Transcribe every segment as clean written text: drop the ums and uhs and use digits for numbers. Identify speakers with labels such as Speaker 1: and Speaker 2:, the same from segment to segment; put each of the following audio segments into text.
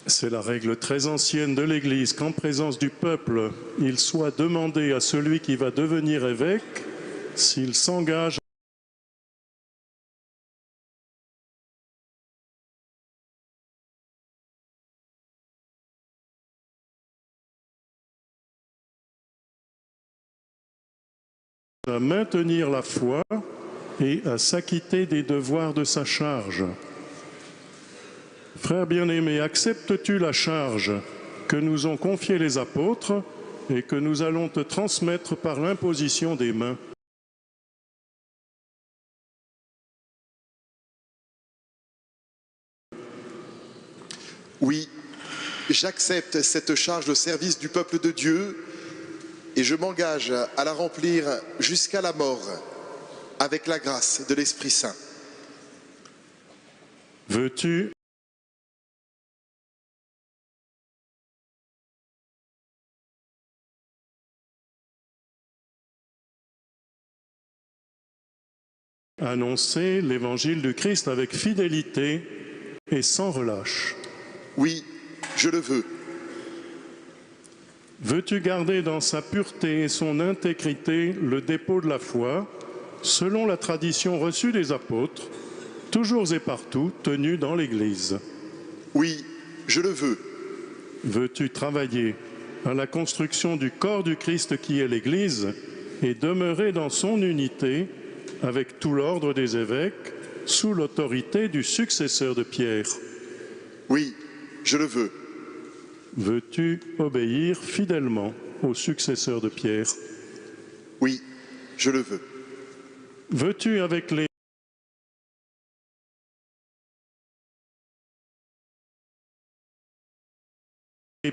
Speaker 1: C'est la règle très ancienne de l'Église qu'en présence du peuple, il soit demandé à celui qui va devenir évêque s'il s'engage à maintenir la foi et à s'acquitter des devoirs de sa charge. Frère bien-aimé, acceptes-tu la charge que nous ont confiée les apôtres et que nous allons te transmettre par l'imposition des mains?
Speaker 2: Oui, j'accepte cette charge de service du peuple de Dieu et je m'engage à la remplir jusqu'à la mort avec la grâce de l'Esprit Saint.
Speaker 1: Veux-tu annoncer l'évangile du Christ avec fidélité et sans relâche?
Speaker 2: Oui, je le veux.
Speaker 1: Veux-tu garder dans sa pureté et son intégrité le dépôt de la foi, selon la tradition reçue des apôtres, toujours et partout tenue dans l'Église?
Speaker 2: Oui, je le veux.
Speaker 1: Veux-tu travailler à la construction du corps du Christ qui est l'Église et demeurer dans son unité avec tout l'ordre des évêques sous l'autorité du successeur de Pierre?
Speaker 2: Oui, je le veux.
Speaker 1: Veux-tu obéir fidèlement au successeur de Pierre?
Speaker 2: Oui, je le veux.
Speaker 1: Veux-tu avec les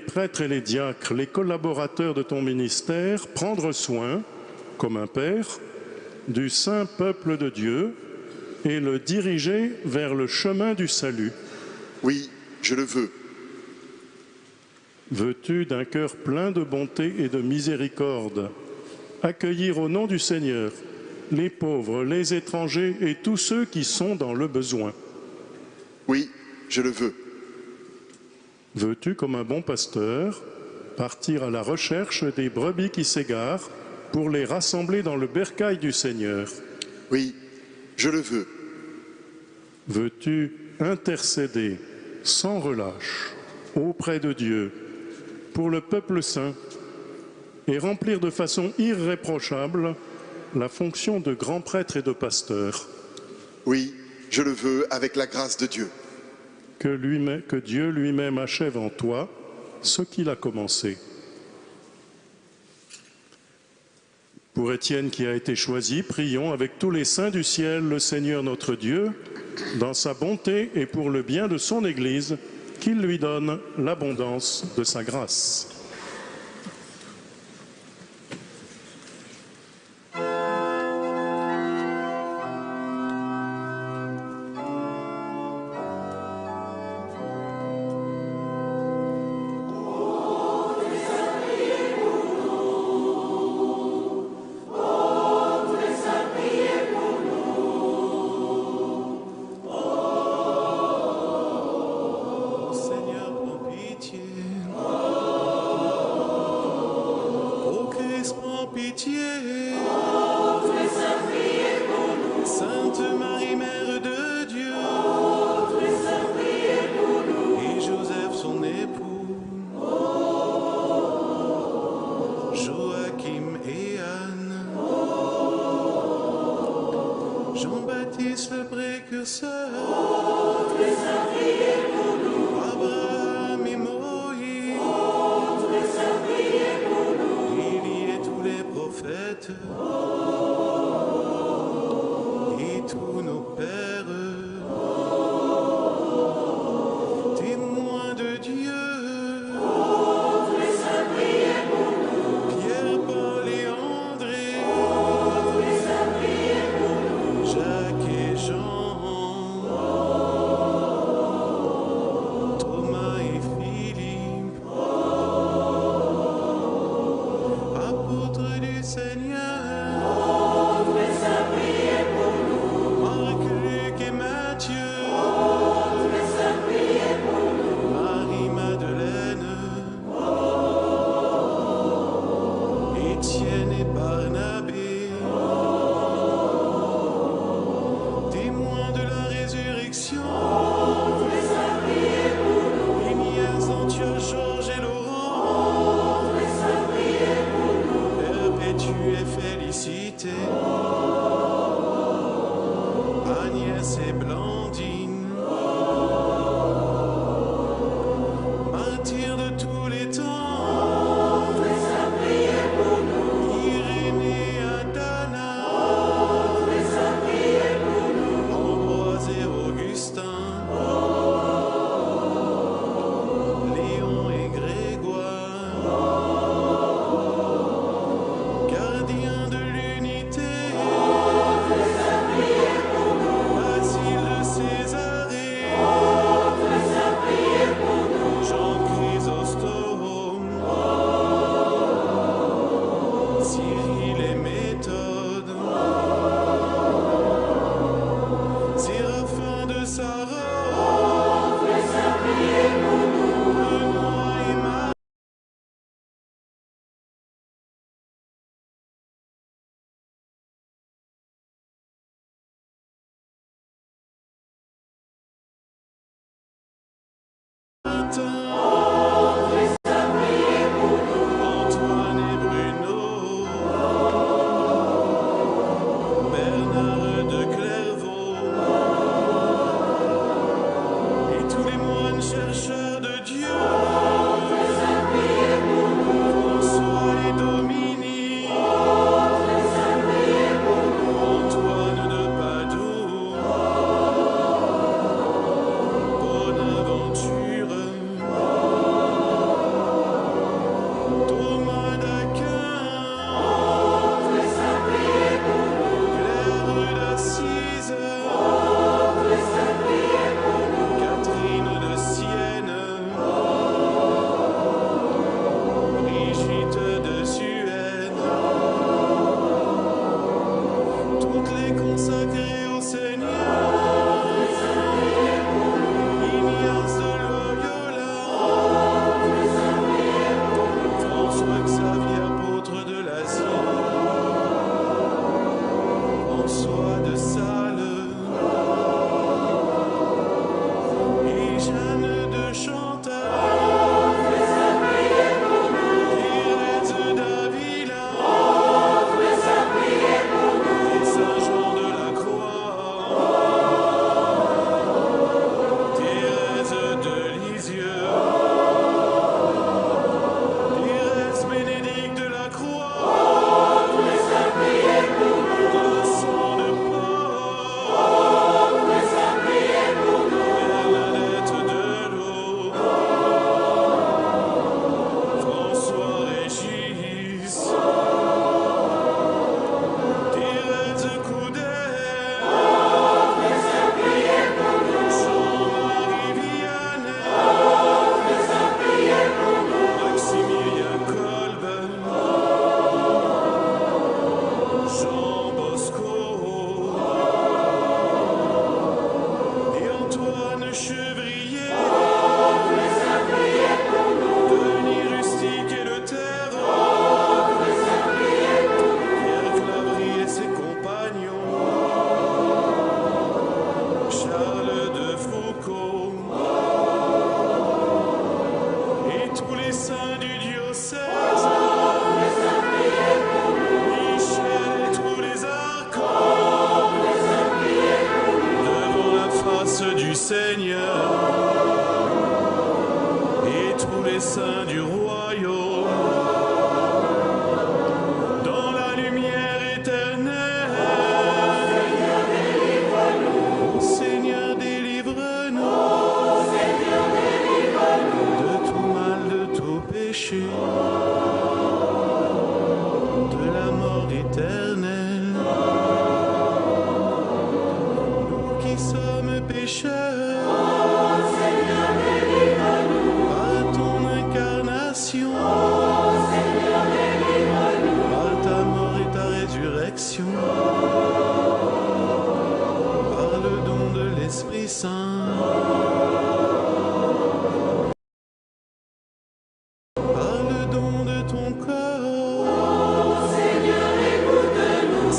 Speaker 1: prêtres et les diacres, les collaborateurs de ton ministère, prendre soin, comme un père, du saint peuple de Dieu et le diriger vers le chemin du salut?
Speaker 2: Oui, je le veux.
Speaker 1: Veux-tu d'un cœur plein de bonté et de miséricorde accueillir au nom du Seigneur les pauvres, les étrangers et tous ceux qui sont dans le besoin?
Speaker 2: Oui, je le veux.
Speaker 1: Veux-tu, comme un bon pasteur, partir à la recherche des brebis qui s'égarent pour les rassembler dans le bercail du Seigneur?
Speaker 2: Oui, je le veux.
Speaker 1: Veux-tu intercéder sans relâche auprès de Dieu pour le peuple saint et remplir de façon irréprochable la fonction de grand prêtre et de pasteur?
Speaker 2: Oui, je le veux avec la grâce de Dieu.
Speaker 1: Que Dieu lui-même achève en toi ce qu'il a commencé. Pour Étienne qui a été choisi, prions avec tous les saints du ciel le Seigneur notre Dieu, dans sa bonté et pour le bien de son Église, qu'il lui donne l'abondance de sa grâce.
Speaker 3: Étienne et Barnabé, témoins de la résurrection. Ignace, Antioche, Georges et Laurent, Perpétue et Félicité, Agnès et Blandine, martyrs de tous les temps, Irénée,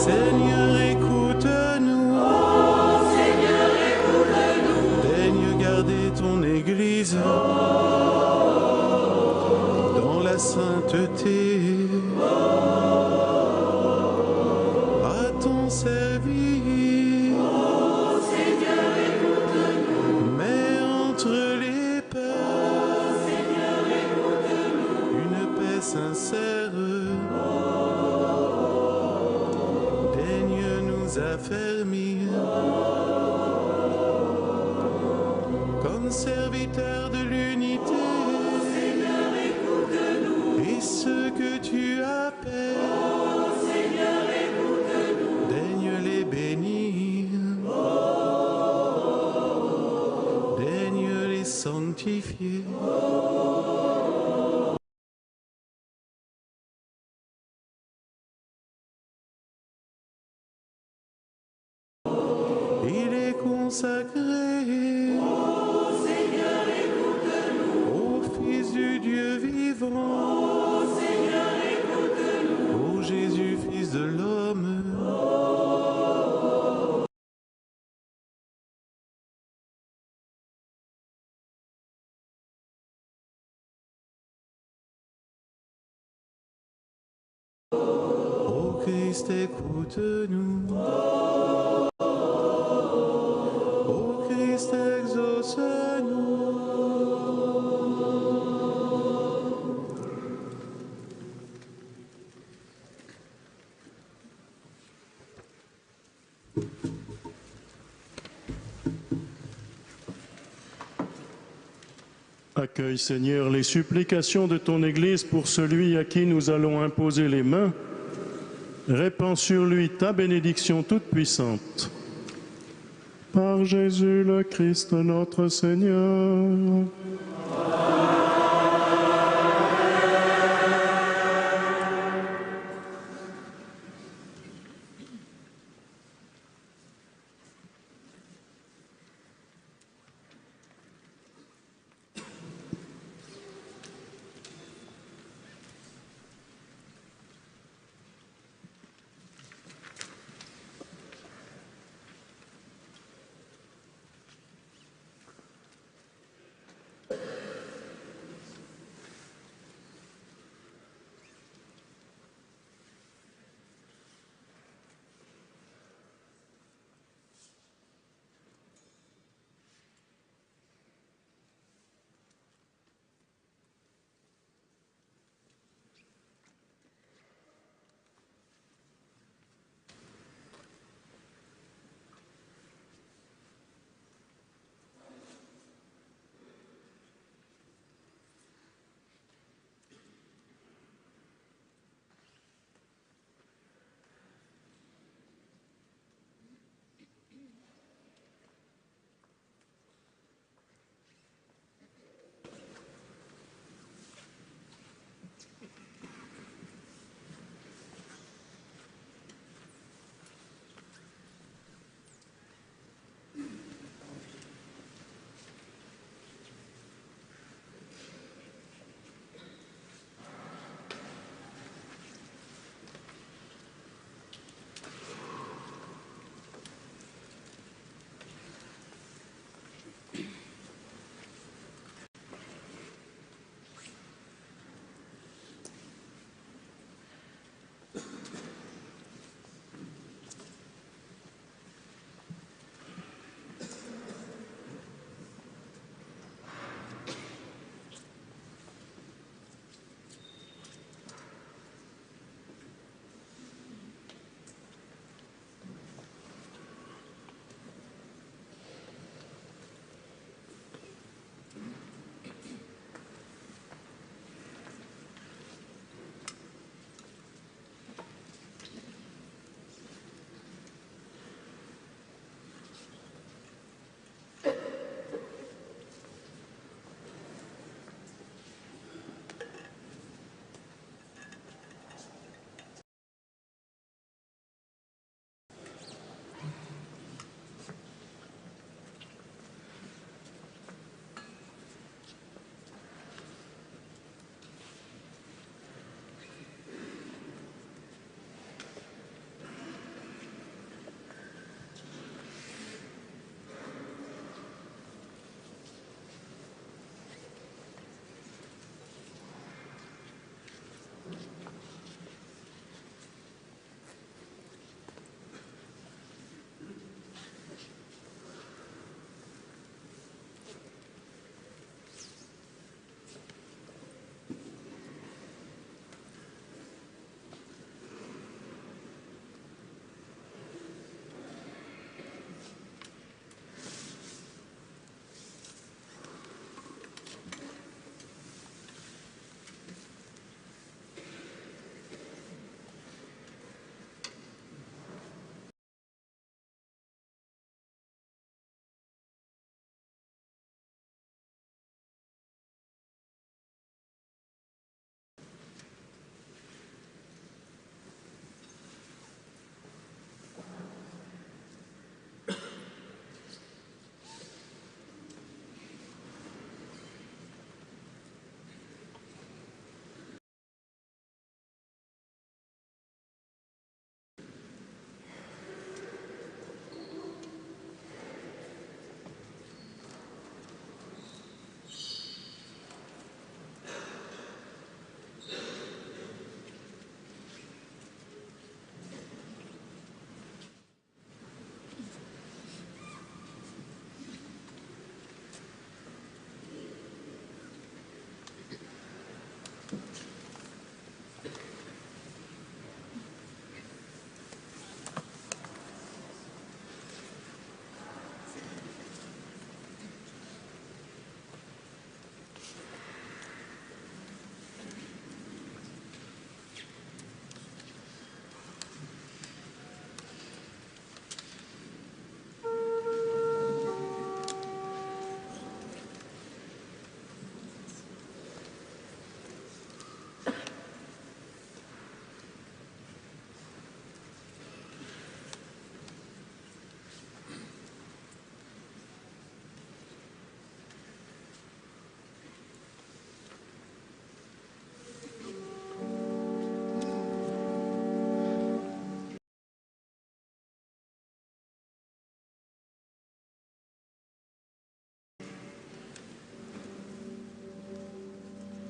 Speaker 3: Seigneur, écoute-nous. Daigne garder ton Église dans la sainteté. À ton service. Mais entre les peurs, une paix sincère. Daigne nous affermir comme serviteurs de l'unité. Et ce que tu appelles, daigne les bénir, daigne les sanctifier. Et les consacrer au Fils du Dieu vivant, ô Jésus, Fils de l'homme. Ô Christ, écoute-nous. Ô Christ, exauce-nous.
Speaker 1: Accueille, Seigneur, les supplications de ton Église pour celui à qui nous allons imposer les mains. Répands sur lui ta bénédiction toute puissante. Par Jésus le Christ notre Seigneur.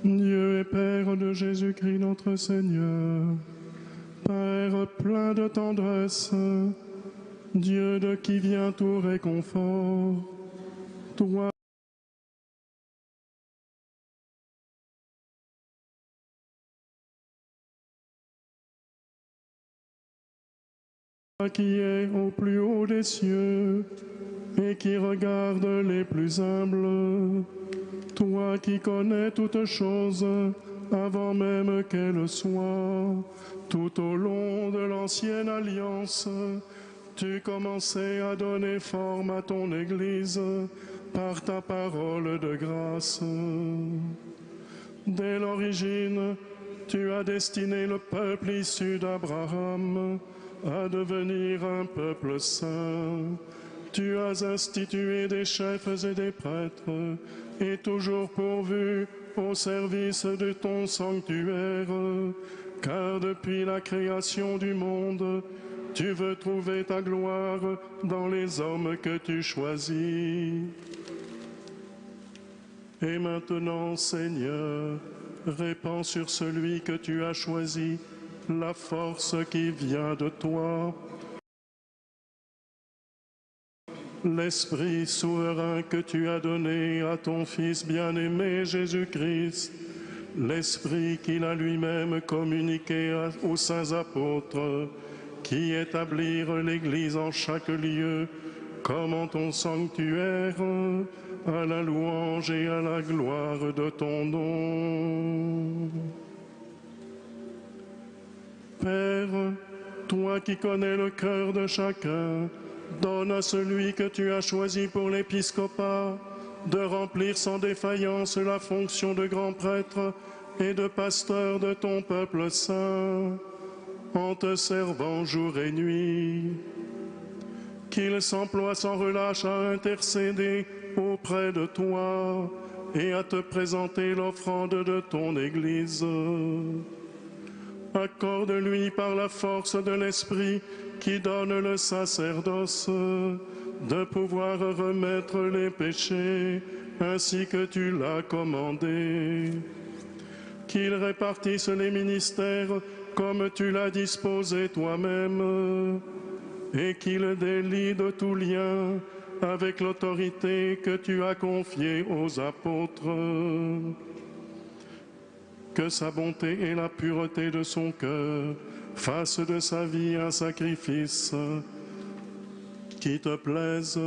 Speaker 1: Dieu et Père de Jésus-Christ notre Seigneur, Père plein de tendresse, Dieu de qui vient tout réconfort, toi qui es au plus haut des cieux et qui regarde les plus humbles, toi qui connais toutes choses avant même qu'elles soient, tout au long de l'ancienne alliance, tu commençais à donner forme à ton Église par ta parole de grâce. Dès l'origine, tu as destiné le peuple issu d'Abraham à devenir un peuple saint. Tu as institué des chefs et des prêtres, et toujours pourvu au service de ton sanctuaire, car depuis la création du monde, tu veux trouver ta gloire dans les hommes que tu choisis. Et maintenant, Seigneur, répands sur celui que tu as choisi la force qui vient de toi, l'Esprit souverain que tu as donné à ton Fils bien-aimé Jésus-Christ, l'Esprit qu'il a lui-même communiqué aux saints apôtres, qui établirent l'Église en chaque lieu, comme en ton sanctuaire, à la louange et à la gloire de ton nom. Père, toi qui connais le cœur de chacun, donne à celui que tu as choisi pour l'épiscopat de remplir sans défaillance la fonction de grand prêtre et de pasteur de ton peuple saint, en te servant jour et nuit. Qu'il s'emploie sans relâche à intercéder auprès de toi et à te présenter l'offrande de ton Église. Accorde-lui par la force de l'Esprit qui donne le sacerdoce de pouvoir remettre les péchés ainsi que tu l'as commandé. Qu'il répartisse les ministères comme tu l'as disposé toi-même et qu'il délie de tout lien avec l'autorité que tu as confiée aux apôtres. Que sa bonté et la pureté de son cœur fassent de sa vie un sacrifice qui te plaise,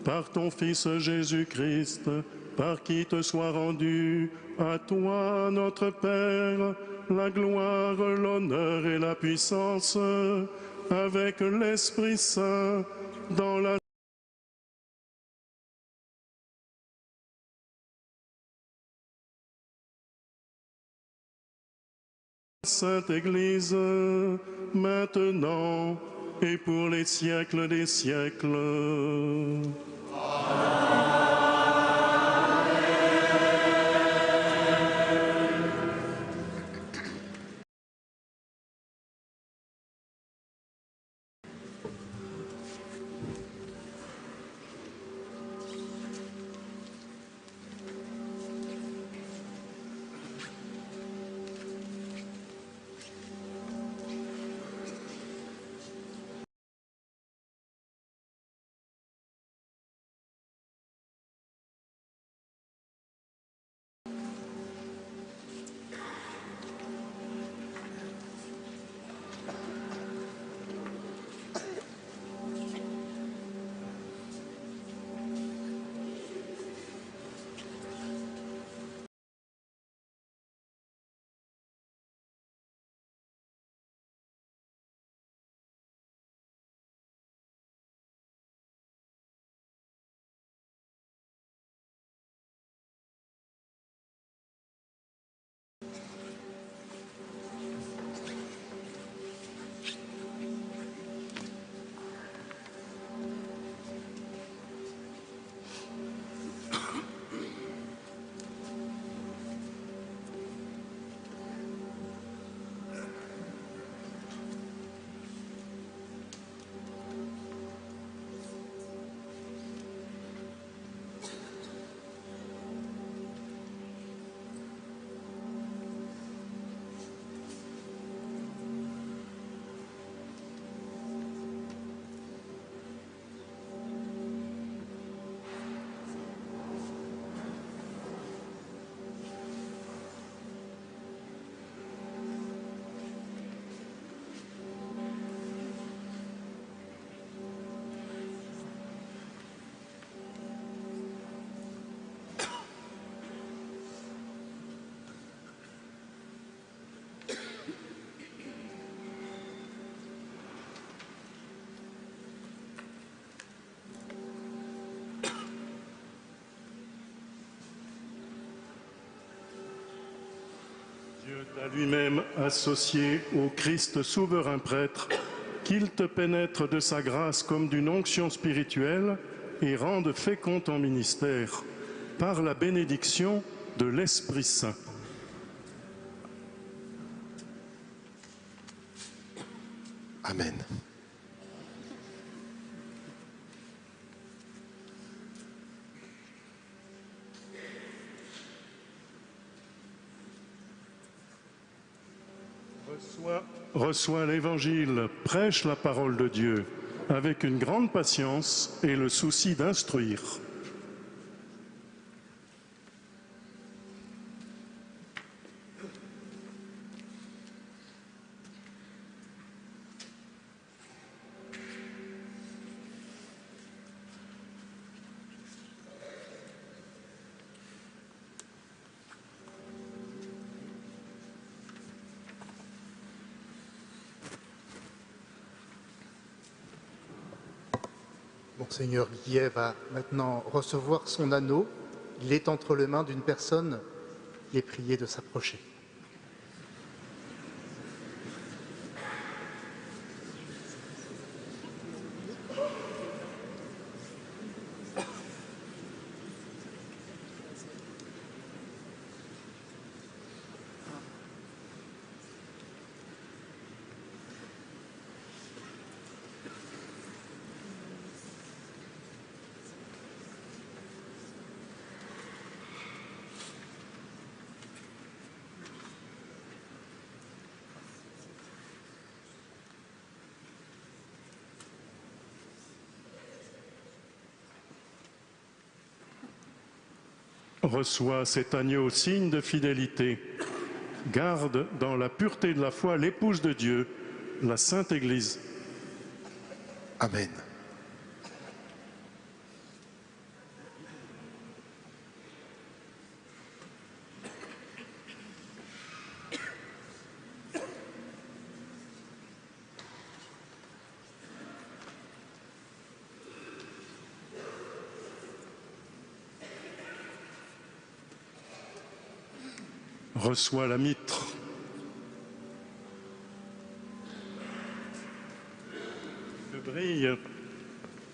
Speaker 1: par ton Fils Jésus-Christ, par qui te soit rendu à toi, notre Père, la gloire, l'honneur et la puissance, avec l'Esprit Saint, dans la Sainte Église, maintenant et pour les siècles des siècles. à lui-même associé au Christ souverain prêtre, qu'il te pénètre de sa grâce comme d'une onction spirituelle et rende fécond ton ministère par la bénédiction de l'Esprit Saint.
Speaker 2: Amen.
Speaker 1: Reçois l'Évangile, prêche la parole de Dieu avec une grande patience et le souci d'instruire.
Speaker 4: Monseigneur Guillet va maintenant recevoir son anneau. Il est entre les mains d'une personne qui est priée de s'approcher.
Speaker 1: Reçois cet agneau signe de fidélité. Garde dans la pureté de la foi l'épouse de Dieu, la Sainte Église.
Speaker 2: Amen.
Speaker 1: Reçois la mitre. Que brille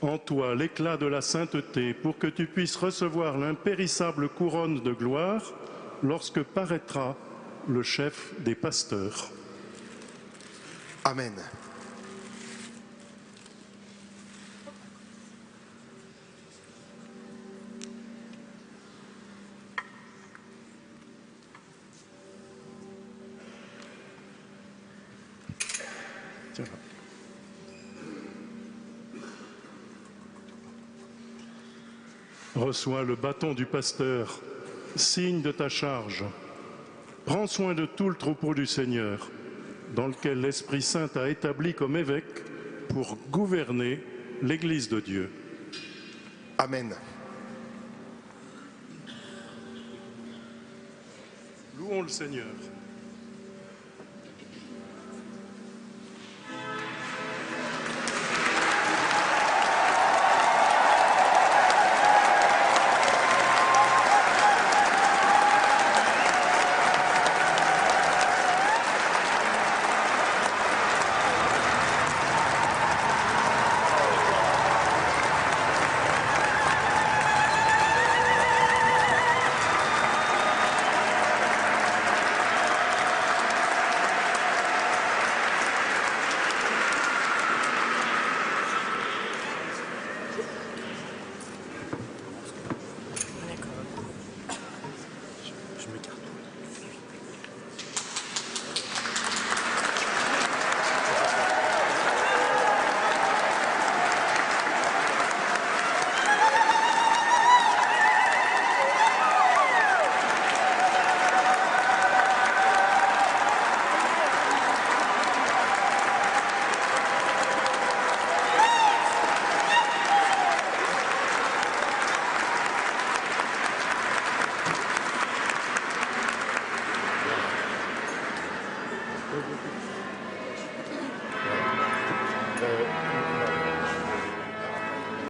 Speaker 1: en toi l'éclat de la sainteté pour que tu puisses recevoir l'impérissable couronne de gloire lorsque paraîtra le chef des pasteurs.
Speaker 2: Amen.
Speaker 1: Reçois le bâton du pasteur, signe de ta charge. Prends soin de tout le troupeau du Seigneur, dans lequel l'Esprit Saint t'a établi comme évêque pour gouverner l'Église de Dieu.
Speaker 2: Amen.
Speaker 1: Louons le Seigneur.